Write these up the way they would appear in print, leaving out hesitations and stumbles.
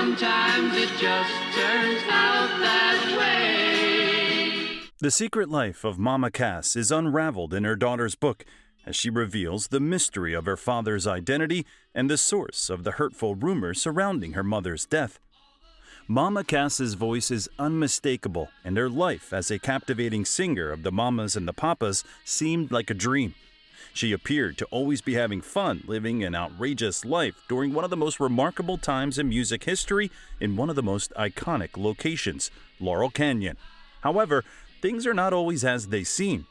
sometimes it just turns out that way. The secret life of Mama Cass is unraveled in her daughter's book as she reveals the mystery of her father's identity and the source of the hurtful rumors surrounding her mother's death. Mama Cass's voice is unmistakable, and her life as a captivating singer of the Mamas and the Papas seemed like a dream. She appeared to always be having fun, living an outrageous life during one of the most remarkable times in music history in one of the most iconic locations, Laurel Canyon. However, things are not always as they seem.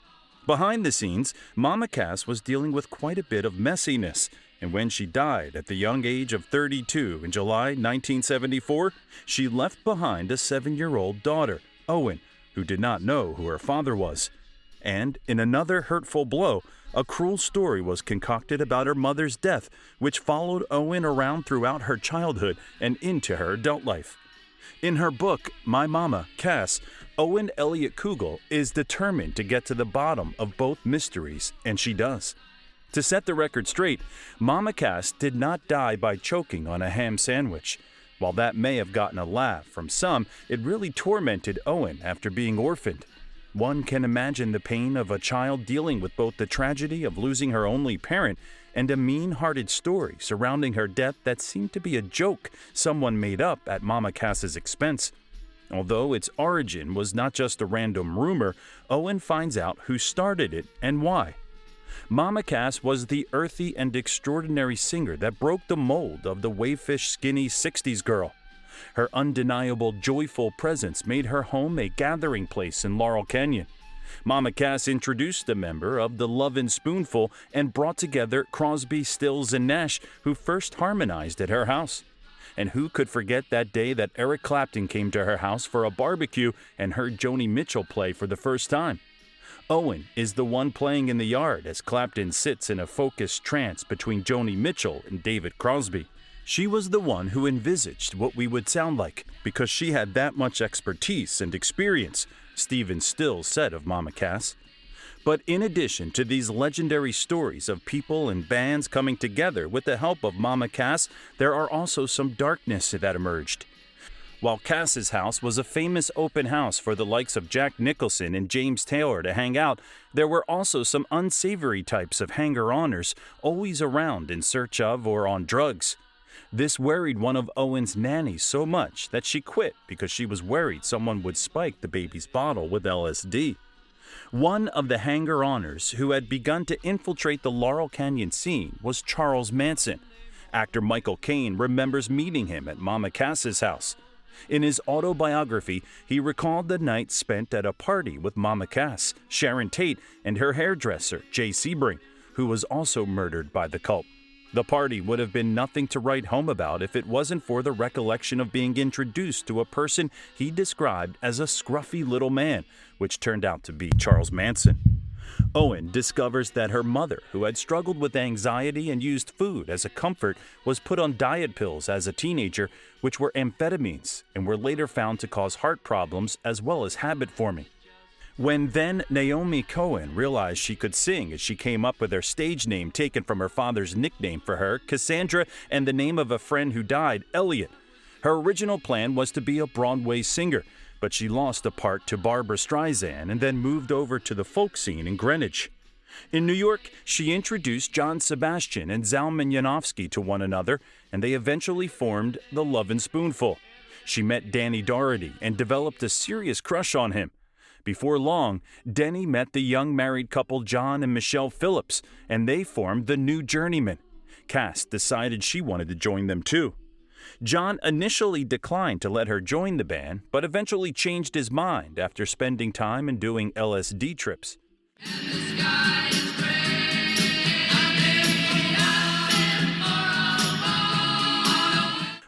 Behind the scenes, Mama Cass was dealing with quite a bit of messiness, and when she died at the young age of 32 in July 1974, she left behind a 7-year-old daughter, Owen, who did not know who her father was. And in another hurtful blow, a cruel story was concocted about her mother's death, which followed Owen around throughout her childhood and into her adult life. In her book, My Mama, Cass, Owen Elliot-Kugell is determined to get to the bottom of both mysteries, and she does. To set the record straight, Mama Cass did not die by choking on a ham sandwich. While that may have gotten a laugh from some, it really tormented Owen after being orphaned. One can imagine the pain of a child dealing with both the tragedy of losing her only parent and a mean-hearted story surrounding her death that seemed to be a joke someone made up at Mama Cass's expense. Although its origin was not just a random rumor, Owen finds out who started it and why. Mama Cass was the earthy and extraordinary singer that broke the mold of the waifish, skinny 60s girl. Her undeniable, joyful presence made her home a gathering place in Laurel Canyon. Mama Cass introduced a member of the Lovin' Spoonful and brought together Crosby, Stills, and Nash, who first harmonized at her house. And who could forget that day that Eric Clapton came to her house for a barbecue and heard Joni Mitchell play for the first time? Owen is the one playing in the yard as Clapton sits in a focused trance between Joni Mitchell and David Crosby. She was the one who envisaged what we would sound like because she had that much expertise and experience, Stephen Stills said of Mama Cass. But in addition to these legendary stories of people and bands coming together with the help of Mama Cass, there are also some darkness that emerged. While Cass's house was a famous open house for the likes of Jack Nicholson and James Taylor to hang out, there were also some unsavory types of hanger-oners always around in search of or on drugs. This worried one of Owen's nannies so much that she quit because she was worried someone would spike the baby's bottle with LSD. One of the hanger-oners who had begun to infiltrate the Laurel Canyon scene was Charles Manson. Actor Michael Caine remembers meeting him at Mama Cass's house. In his autobiography, he recalled the night spent at a party with Mama Cass, Sharon Tate, and her hairdresser, Jay Sebring, who was also murdered by the cult. The party would have been nothing to write home about if it wasn't for the recollection of being introduced to a person he described as a scruffy little man, which turned out to be Charles Manson. Owen discovers that her mother, who had struggled with anxiety and used food as a comfort, was put on diet pills as a teenager, which were amphetamines and were later found to cause heart problems as well as habit forming. When then Naomi Cohen realized she could sing as she came up with her stage name taken from her father's nickname for her, Cassandra, and the name of a friend who died, Elliot. Her original plan was to be a Broadway singer, but she lost a part to Barbra Streisand and then moved over to the folk scene in Greenwich. In New York, she introduced John Sebastian and Zalman Janofsky to one another, and they eventually formed the Lovin' Spoonful. She met Danny Doherty and developed a serious crush on him. Before long, Denny met the young married couple John and Michelle Phillips, and they formed the New Journeymen. Cass decided she wanted to join them too. John initially declined to let her join the band, but eventually changed his mind after spending time and doing LSD trips.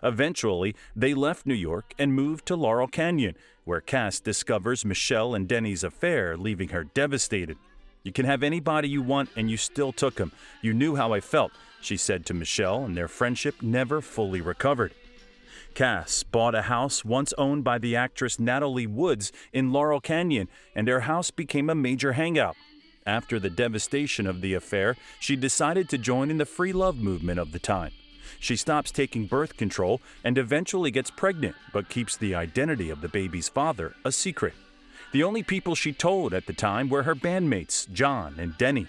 Eventually, they left New York and moved to Laurel Canyon, where Cass discovers Michelle and Denny's affair, leaving her devastated. "You can have anybody you want, and you still took him. You knew how I felt," she said to Michelle, and their friendship never fully recovered. Cass bought a house once owned by the actress Natalie Woods in Laurel Canyon, and her house became a major hangout. After the devastation of the affair, she decided to join in the free love movement of the time. She stops taking birth control and eventually gets pregnant, but keeps the identity of the baby's father a secret. The only people she told at the time were her bandmates, John and Denny.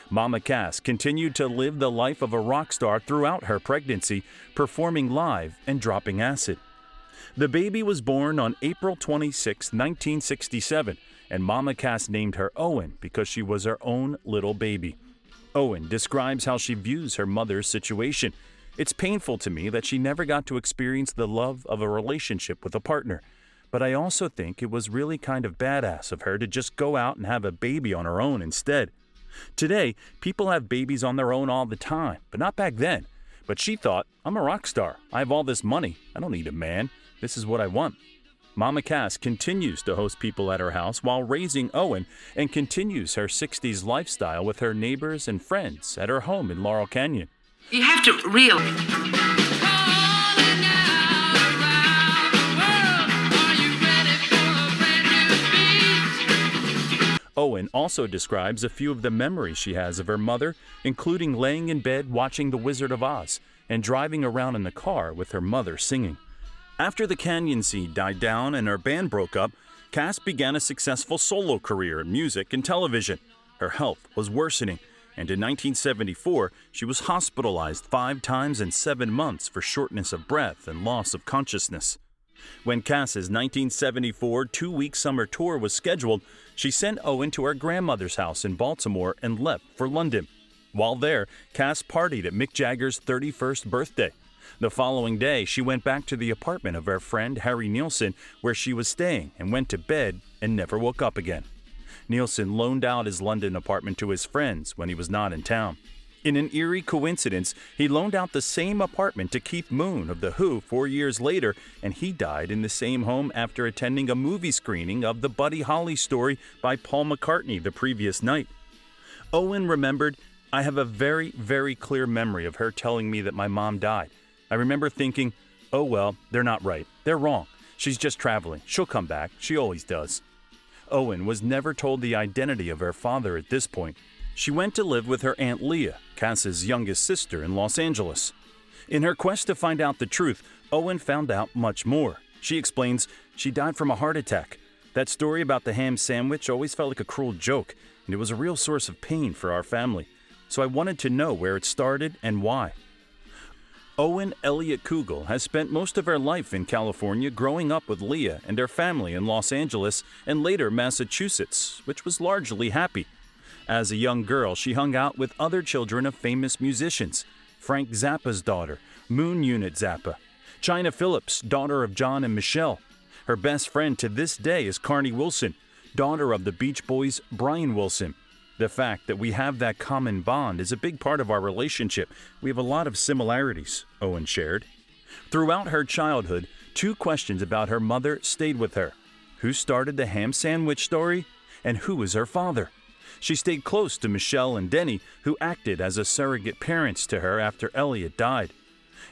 Mama Cass continued to live the life of a rock star throughout her pregnancy, performing live and dropping acid. The baby was born on April 26, 1967, and Mama Cass named her Owen because she was her own little baby. Owen describes how she views her mother's situation. It's painful to me that she never got to experience the love of a relationship with a partner, but I also think it was really kind of badass of her to just go out and have a baby on her own instead. Today, people have babies on their own all the time, but not back then. But she thought, I'm a rock star. I have all this money. I don't need a man. This is what I want. Mama Cass continues to host people at her house while raising Owen and continues her 60s lifestyle with her neighbors and friends at her home in Laurel Canyon. You have to realize. Owen also describes a few of the memories she has of her mother, including laying in bed watching The Wizard of Oz and driving around in the car with her mother singing. After the Canyon scene died down and her band broke up, Cass began a successful solo career in music and television. Her health was worsening, and in 1974, she was hospitalized 5 times in 7 months for shortness of breath and loss of consciousness. When Cass's 1974 2-week summer tour was scheduled, she sent Owen to her grandmother's house in Baltimore and left for London. While there, Cass partied at Mick Jagger's 31st birthday. The following day, she went back to the apartment of her friend Harry Nilsson, where she was staying, and went to bed and never woke up again. Nilsson loaned out his London apartment to his friends when he was not in town. In an eerie coincidence, he loaned out the same apartment to Keith Moon of The Who 4 years later, and he died in the same home after attending a movie screening of the Buddy Holly story by Paul McCartney the previous night. Owen remembered, I have a very, very clear memory of her telling me that my mom died. I remember thinking, oh well, they're not right. They're wrong. She's just traveling. She'll come back. She always does. Owen was never told the identity of her father at this point. She went to live with her Aunt Leah, Cass's youngest sister, in Los Angeles. In her quest to find out the truth, Owen found out much more. She explains she died from a heart attack. That story about the ham sandwich always felt like a cruel joke, and it was a real source of pain for our family. So I wanted to know where it started and why. Owen Elliot-Kugell has spent most of her life in California growing up with Leah and her family in Los Angeles and later Massachusetts, which was largely happy. As a young girl, she hung out with other children of famous musicians. Frank Zappa's daughter, Moon Unit Zappa. China Phillips, daughter of John and Michelle. Her best friend to this day is Carney Wilson, daughter of the Beach Boys' Brian Wilson. The fact that we have that common bond is a big part of our relationship. We have a lot of similarities, Owen shared. Throughout her childhood, 2 questions about her mother stayed with her. Who started the ham sandwich story? And who is her father? She stayed close to Michelle and Denny, who acted as a surrogate parents to her after Elliot died.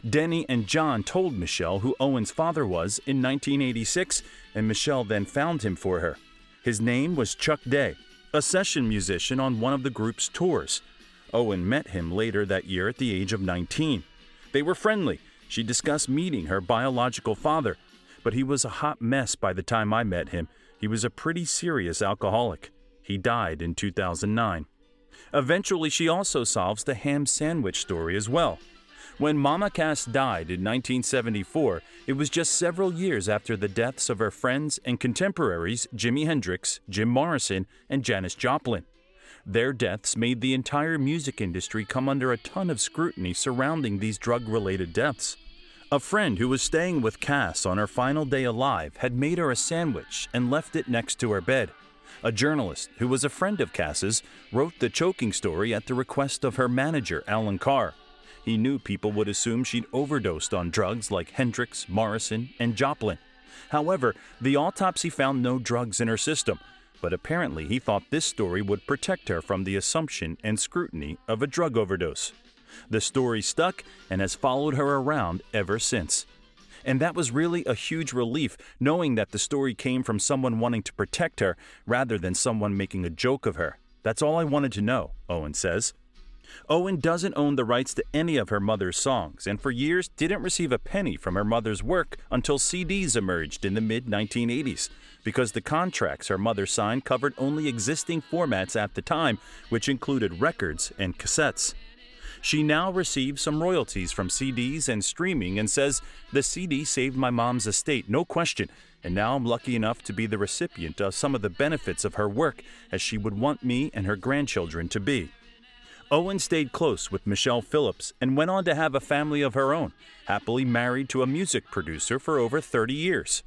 Denny and John told Michelle who Owen's father was in 1986, and Michelle then found him for her. His name was Chuck Day, a session musician on one of the group's tours. Owen met him later that year at the age of 19. They were friendly. She discussed meeting her biological father, but he was a hot mess by the time I met him. He was a pretty serious alcoholic. He died in 2009. Eventually, she also solves the ham sandwich story as well. When Mama Cass died in 1974, it was just several years after the deaths of her friends and contemporaries Jimi Hendrix, Jim Morrison, and Janis Joplin. Their deaths made the entire music industry come under a ton of scrutiny surrounding these drug-related deaths. A friend who was staying with Cass on her final day alive had made her a sandwich and left it next to her bed. A journalist, who was a friend of Cass's, wrote the choking story at the request of her manager, Alan Carr. He knew people would assume she'd overdosed on drugs like Hendrix, Morrison, and Joplin. However, the autopsy found no drugs in her system, but apparently he thought this story would protect her from the assumption and scrutiny of a drug overdose. The story stuck and has followed her around ever since. And that was really a huge relief, knowing that the story came from someone wanting to protect her rather than someone making a joke of her. That's all I wanted to know, Owen says. Owen doesn't own the rights to any of her mother's songs, and for years didn't receive a penny from her mother's work until CDs emerged in the mid-1980s, because the contracts her mother signed covered only existing formats at the time, which included records and cassettes. She now receives some royalties from CDs and streaming and says, "The CD saved my mom's estate, no question, and now I'm lucky enough to be the recipient of some of the benefits of her work as she would want me and her grandchildren to be." Owen stayed close with Michelle Phillips and went on to have a family of her own, happily married to a music producer for over 30 years.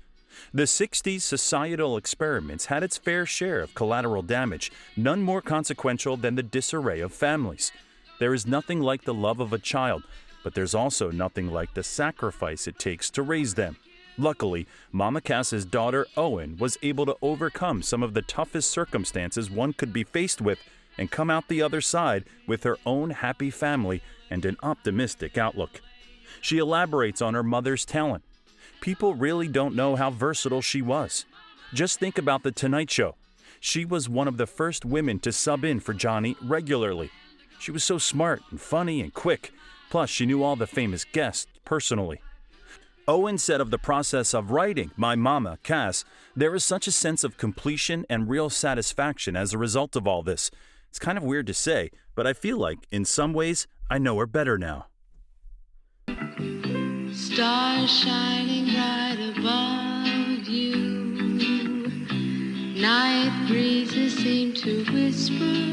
The 60s societal experiments had its fair share of collateral damage, none more consequential than the disarray of families. There is nothing like the love of a child, but there's also nothing like the sacrifice it takes to raise them. Luckily, Mama Cass's daughter Owen was able to overcome some of the toughest circumstances one could be faced with and come out the other side with her own happy family and an optimistic outlook. She elaborates on her mother's talent. People really don't know how versatile she was. Just think about The Tonight Show. She was one of the first women to sub in for Johnny regularly. She was so smart and funny and quick, plus she knew all the famous guests personally. Owen said of the process of writing My Mama Cass, "There is such a sense of completion and real satisfaction as a result of all this. It's kind of weird to say, but I feel like, in some ways, I know her better now." Stars shining bright above you, night breezes seem to whisper